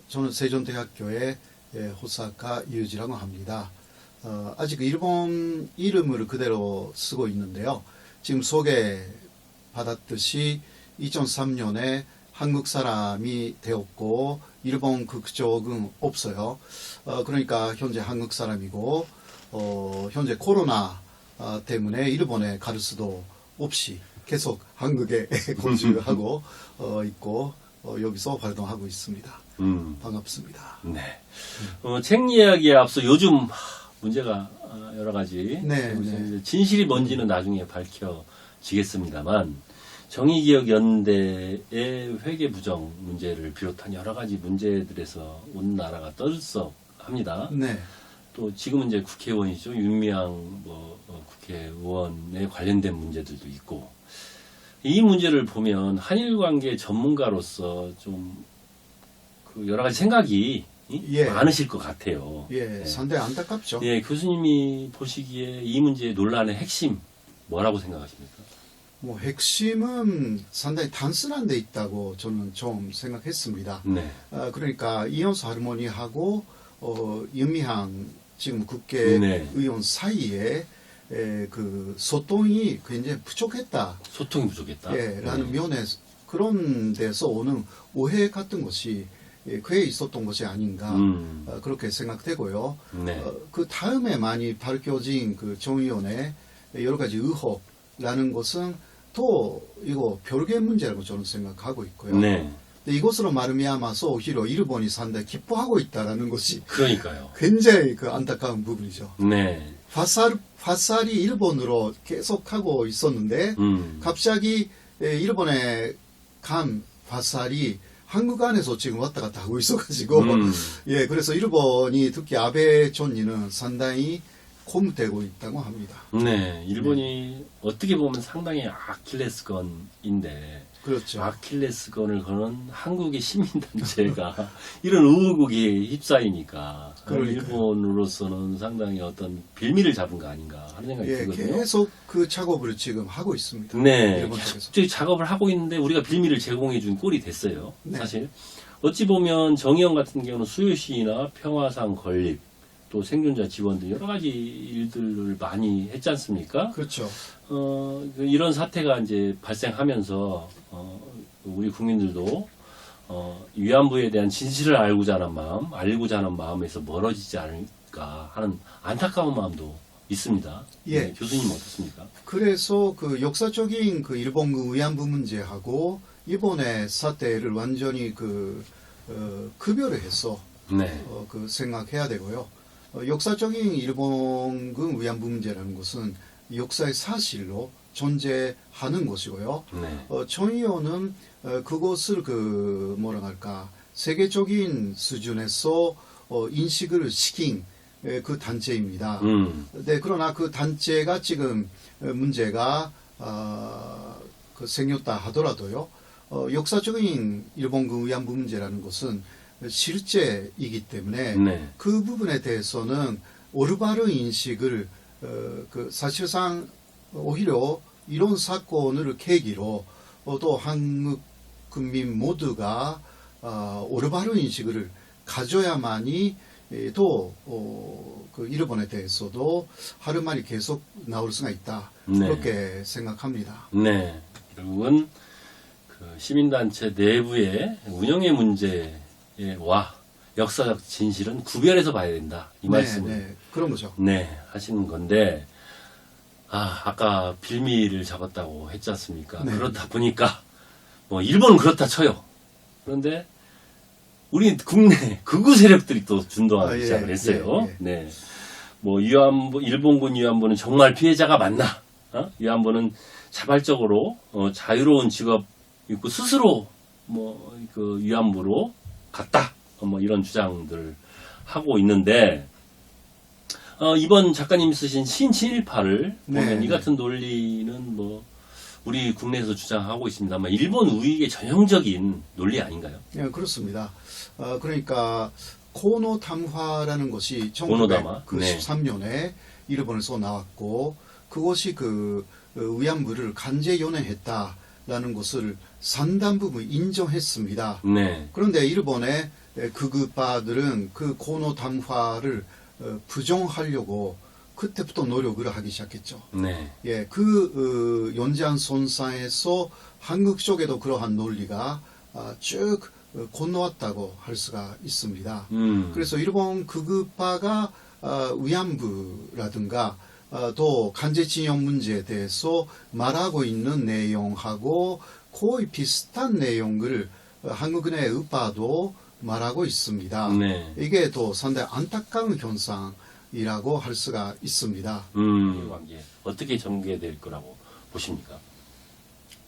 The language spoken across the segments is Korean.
저는 세종대학교의 호사카 유지라고 합니다. 아직 일본 이름을 그대로 쓰고 있는데요. 지금 소개받았듯이 2003년에 한국 사람이 되었고 일본 국적은 없어요. 그러니까 현재 한국 사람이고 현재 코로나 때문에 일본에 갈 수도 없이 계속 한국에 거주하고 있고 여기서 활동하고 있습니다. 반갑습니다. 네. 책 이야기에 앞서 요즘 문제가 여러 가지. 네, 네. 진실이 뭔지는 나중에 밝혀지겠습니다만, 정의기억연대의 회계 부정 문제를 비롯한 여러 가지 문제들에서 온 나라가 떠들썩합니다. 네. 또 지금은 이제 국회의원이죠. 윤미향 국회의원에 관련된 문제들도 있고, 이 문제를 보면 한일 관계 전문가로서 좀 여러 가지 생각이 많으실 것 같아요. 예, 상당히 안타깝죠. 예, 교수님이 보시기에 이 문제의 논란의 핵심 뭐라고 생각하십니까? 뭐 핵심은 상당히 단순한 데 있다고 저는 좀 생각했습니다. 네. 그러니까 이현수 할머니하고 윤미향 지금 국회의원 사이에 그 소통이 굉장히 부족했다. 소통이 부족했다. 예, 라는 면에 그런 데서 오는 오해 같은 것이 그에 있었던 것이 아닌가 그렇게 생각되고요. 네. 그 다음에 많이 밝혀진 그 정의원의 여러 가지 의혹라는 것은 또 이거 별개 문제라고 저는 생각하고 있고요. 네. 근데 이것으로 말미암아서 오히려 일본이 상당히 기뻐하고 있다라는 것이 그러니까요. 굉장히 그 안타까운 부분이죠. 네. 화살이 일본으로 계속하고 있었는데 갑자기 일본에 간 화살이 한국 안에서 지금 왔다 갔다 하고 있어가지고 예, 그래서 일본이 특히 아베 총리는 상당히 고무되고 있다고 합니다. 네, 일본이 어떻게 보면 상당히 아킬레스건인데, 그렇죠. 아킬레스건을 거는 한국의 시민단체가 이런 의혹에 휩싸이니까 그러니까요. 일본으로서는 상당히 어떤 빌미를 잡은 거 아닌가 하는 생각이 예, 들거든요. 계속 그 작업을 지금 하고 있습니다. 네, 일본 쪽에서. 계속 작업을 하고 있는데 우리가 빌미를 제공해 준 꼴이 됐어요. 네. 사실 어찌 보면 정의연 같은 경우는 수요시나 평화상 건립, 또 생존자 지원 등 여러 가지 일들을 많이 했지 않습니까? 그렇죠. 이런 사태가 이제 발생하면서 우리 국민들도 위안부에 대한 진실을 알고자 하는 마음에서 멀어지지 않을까 하는 안타까운 마음도 있습니다. 예. 네, 교수님 어떻습니까? 그래서 그 역사적인 그 일본 그 위안부 문제하고 일본의 사태를 완전히 급여를 해서 네. 그 생각해야 되고요. 역사적인 일본군 위안부 문제라는 것은 역사의 사실로 존재하는 것이고요. 네. 정의원은 그것을 뭐라 할까 세계적인 수준에서 인식을 시킨 그 단체입니다. 네, 그러나 그 단체가 지금 문제가 생겼다 하더라도요. 역사적인 일본군 위안부 문제라는 것은 실제이기 때문에 네. 그 부분에 대해서는 올바른 인식을 사실상 오히려 이런 사건을 계기로 또 한국 국민 모두가 올바른 인식을 가져야만이 또 일본에 대해서도 할 말이 계속 나올 수가 있다. 네. 그렇게 생각합니다. 네. 결국은 그 시민단체 내부의 운영의 문제와 역사적 진실은 구별해서 봐야 된다. 이 말씀을. 네, 그런 거죠. 네, 하시는 건데, 아까 빌미를 잡았다고 했지 않습니까? 네. 그렇다 보니까, 일본은 그렇다 쳐요. 그런데, 우리 국내 극우 세력들이 또 준동하기 시작을 했어요. 예. 네. 일본군 위안부는 정말 피해자가 맞나? 위안부는 자발적으로, 자유로운 직업 있고, 스스로, 그 위안부로 갔다. 이런 주장들을 하고 있는데, 이번 작가님이 쓰신 신친일파를 보면 이 같은 논리는 우리 국내에서 주장하고 있습니다만 일본 우익의 전형적인 논리 아닌가요? 예, 그렇습니다. 그러니까 코노 담화라는 것이 코노담화? 1993년에 일본에서 나왔고 그것이 위안부를 강제 연행했다 라는 것을 상당 부분 인정했습니다. 네. 그런데 일본의 극우파들은 그 고노 담화를 부정하려고 그때부터 노력을 하기 시작했죠. 네. 예, 연장선상에서 한국 쪽에도 그러한 논리가 쭉 건너왔다고 할 수가 있습니다. 그래서 일본 극우파가 위안부라든가 또 강제징용 문제에 대해서 말하고 있는 내용하고 거의 비슷한 내용을 한국의 우파도 말하고 있습니다. 네. 이게 또 상당히 안타까운 현상이라고 할 수가 있습니다. 관계 어떻게 전개될 거라고 보십니까?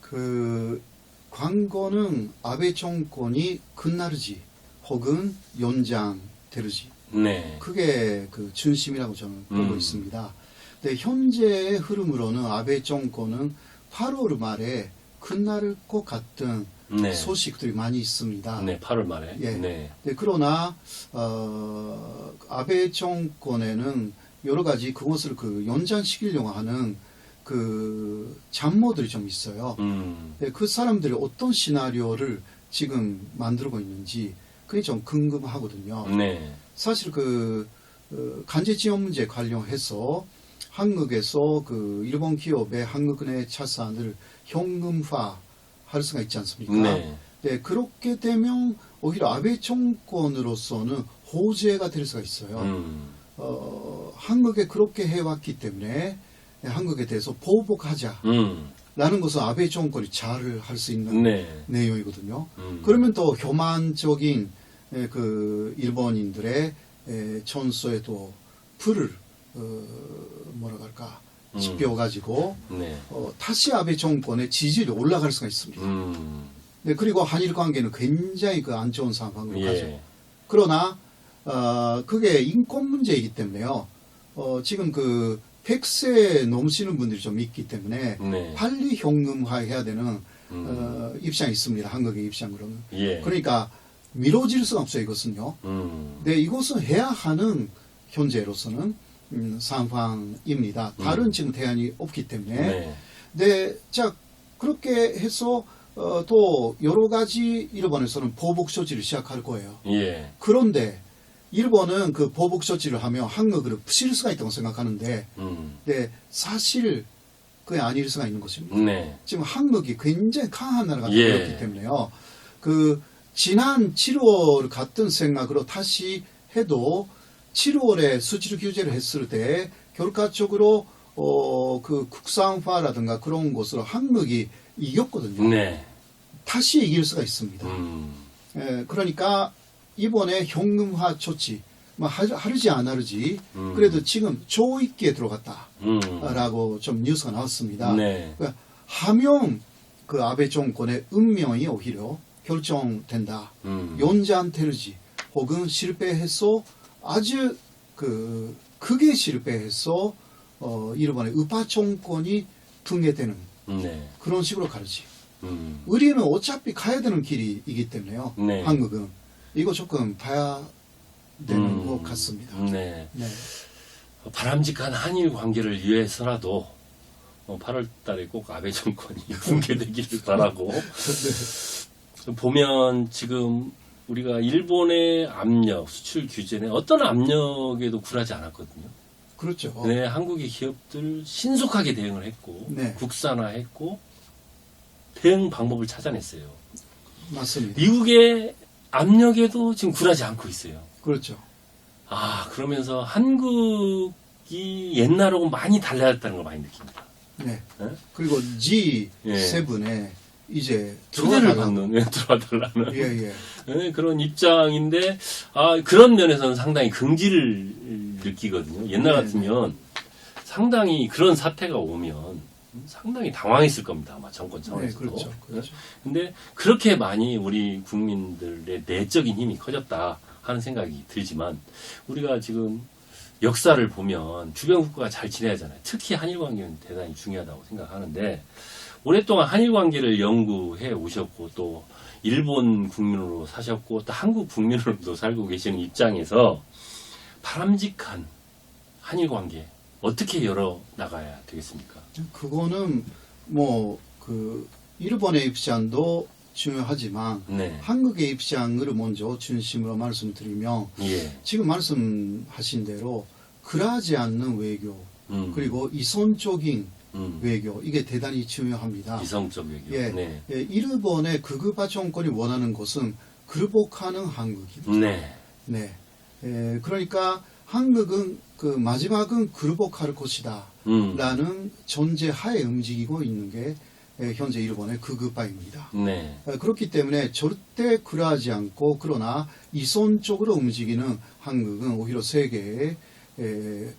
그 관건은 아베 정권이 끝나르지 혹은 연장되르지. 네. 그게 그 중심이라고 저는 보고 있습니다. 근데 현재의 흐름으로는 아베 정권은 8월 말에 끝날 것 같은 네. 소식들이 많이 있습니다. 네, 8월 말에. 예. 네. 네, 그러나 아베 정권에는 여러 가지 그것을 연장시키려고 하는 그 장모들이 좀 있어요. 네, 그 사람들이 어떤 시나리오를 지금 만들고 있는지 그게 좀 궁금하거든요. 네. 사실 강제징용 문제 관련해서 한국에서 일본 기업의 한국은행 자산을 현금화 할 수가 있지 않습니까? 네. 네, 그렇게 되면 오히려 아베 정권으로서는 호재가 될 수가 있어요. 한국에 그렇게 해왔기 때문에 한국에 대해서 보복하자. 라는 것은 아베 정권이 잘 할 수 있는 네. 내용이거든요. 그러면 또 교만적인 일본인들의 전소에도 불을 뭐라고 할까 지펴가지고 네. 다시 아베 정권의 지지율이 올라갈 수가 있습니다. 네, 그리고 한일 관계는 굉장히 안 좋은 상황으로 가죠. 예. 그러나 그게 인권 문제이기 때문에요. 지금 100세 넘으시는 분들이 좀 있기 때문에 네. 빨리 현금화해야 되는 입장이 있습니다. 한국의 입장으로는. 예. 그러니까 미뤄질 수가 없어요. 이것은요. 네, 이것은 해야 하는 현재로서는 상황입니다. 다른 지금 대안이 없기 때문에. 네. 네, 자 그렇게 해서 또 여러 가지 일본에서는 보복 조치를 시작할 거예요. 예. 그런데 일본은 그 보복 조치를 하면 한국을 부실 수가 있다고 생각하는데, 네, 사실 그게 아닐 수가 있는 것입니다. 네. 지금 한국이 굉장히 강한 나라가 예. 되었기 때문에요. 지난 7월 같은 생각으로 다시 해도 7월에 수출 규제를 했을 때 결과적으로 국산화라든가 그런 것으로 한국이 이겼거든요. 네. 다시 이길 수가 있습니다. 그러니까 이번에 현금화 조치 하르지 안 하르지 그래도 지금 조익기에 들어갔다라고 좀 뉴스가 나왔습니다. 네. 그러니까 하면 아베 정권의 운명이 오히려 결정된다. 연장되르지 혹은 실패해서 아주 크게 실패해서 일본의 우파 정권이 붕괴되는 네. 그런 식으로 가르지. 우리는 어차피 가야 되는 길이기 때문에요. 네. 한국은 이거 조금 봐야 되는 것 같습니다. 네. 네. 바람직한 한일 관계를 위해서라도 8월 달에 꼭 아베 정권이 붕괴되기를 바라고 보면 지금 우리가 일본의 압력, 수출 규제는 어떤 압력에도 굴하지 않았거든요. 그렇죠. 네, 한국의 기업들 신속하게 대응을 했고 네. 국산화했고 대응 방법을 찾아냈어요. 맞습니다. 미국의 압력에도 지금 굴하지 않고 있어요. 그렇죠. 그러면서 한국이 옛날하고 많이 달라졌다는 걸 많이 느낍니다. 네. 네? 그리고 G7에 이제 초대를 들어와달라는. 받는, 들어와달라는 예. 네, 그런 입장인데, 그런 면에서는 상당히 긍지를 느끼거든요. 옛날 네, 같으면 상당히 그런 사태가 오면 상당히 당황했을 겁니다. 아마 정권 네, 차원에서도. 그렇죠. 그렇죠. 근데 그렇게 많이 우리 국민들의 내적인 힘이 커졌다 하는 생각이 들지만, 우리가 지금 역사를 보면 주변 국가가 잘 지내야 하잖아요. 특히 한일 관계는 대단히 중요하다고 생각하는데, 오랫동안 한일 관계를 연구해 오셨고, 또 일본 국민으로 사셨고, 또 한국 국민으로도 살고 계시는 입장에서 바람직한 한일 관계 어떻게 열어 나가야 되겠습니까? 그거는 일본의 입장도 중요하지만 네. 한국의 입장을 먼저 중심으로 말씀드리면 예. 지금 말씀하신 대로 그러하지 않는 외교 그리고 이선적인 외교 이게 대단히 중요합니다. 이성적 외교. 예, 네. 예, 일본의 극우파 정권이 원하는 것은 굴복하는 한국입니다. 네. 네. 그러니까 한국은 그 마지막은 굴복할 것이다 라는 전제하에 움직이고 있는 게 현재 일본의 극우파입니다. 네. 그렇기 때문에 절대 그러하지 않고 그러나 이선적으로 움직이는 한국은 오히려 세계의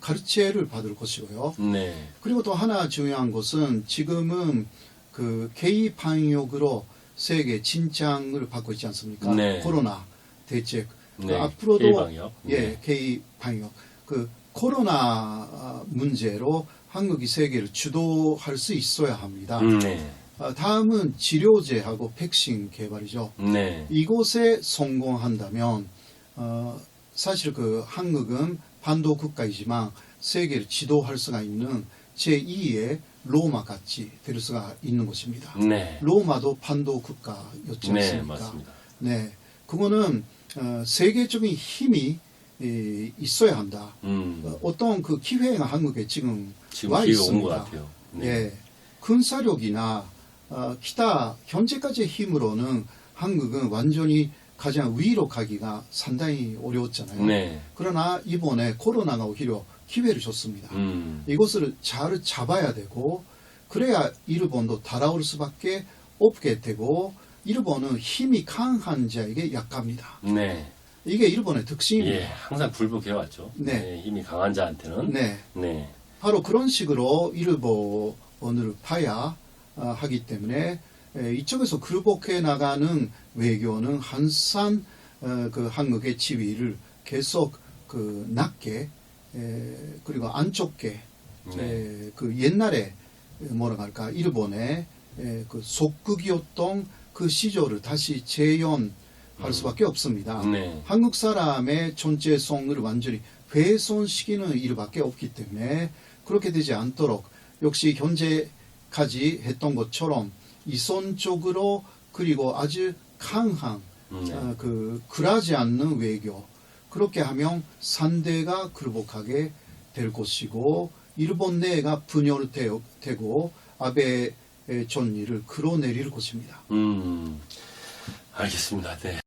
가르침을 받을 것이고요. 네. 그리고 또 하나 중요한 것은 지금은 그 개입 방역으로 세계 진창을 받고 있지 않습니까? 네. 코로나 대책. 네. 앞으로도 K방역. 예, 네. 개입 방역. 그 코로나 문제로 한국이 세계를 주도할 수 있어야 합니다. 네. 다음은 치료제하고 백신 개발이죠. 네. 이곳에 성공한다면 사실 그 한국은 반도 국가이지만 세계를 지도할 수가 있는 제2의 로마 같이 될 수가 있는 것입니다. 네. 로마도 반도 국가였지 네, 않습니까? 맞습니다. 네, 그거는 세계적인 힘이 있어야 한다. 어떤 그 기회가 한국에 지금 와 기회가 온 있습니다. 것 같아요. 네. 예, 군사력이나 기타 현재까지의 힘으로는 한국은 완전히 가장 위로 가기가 상당히 어려웠잖아요. 네. 그러나 이번에 코로나가 오히려 기회를 줬습니다. 이것을 잘 잡아야 되고 그래야 일본도 따라올 수밖에 없게 되고 일본은 힘이 강한 자에게 약합니다. 네. 이게 일본의 특징입니다. 예, 항상 굴복해 왔죠. 네. 힘이 강한 자한테는. 네. 네. 바로 그런 식으로 일본을 봐야 하기 때문에 이쪽에서 굴복해 나가는 외교는 항상 그 한국의 지위를 계속 그 낮게 그리고 안 좁게 네. 그 옛날에 뭐라 할까 일본의 그 속국이었던 그 시절을 다시 재현할 수밖에 없습니다. 네. 한국 사람의 존재성을 완전히 훼손시키는 일밖에 없기 때문에 그렇게 되지 않도록 역시 현재까지 했던 것처럼 이선적으로 그리고 아주 강한 그 그러지 않는 외교 그렇게 하면 상대가 굴복하게 될 것이고 일본 내가 분열되고 아베 전리를 끌어내릴 것입니다. 알겠습니다. 네.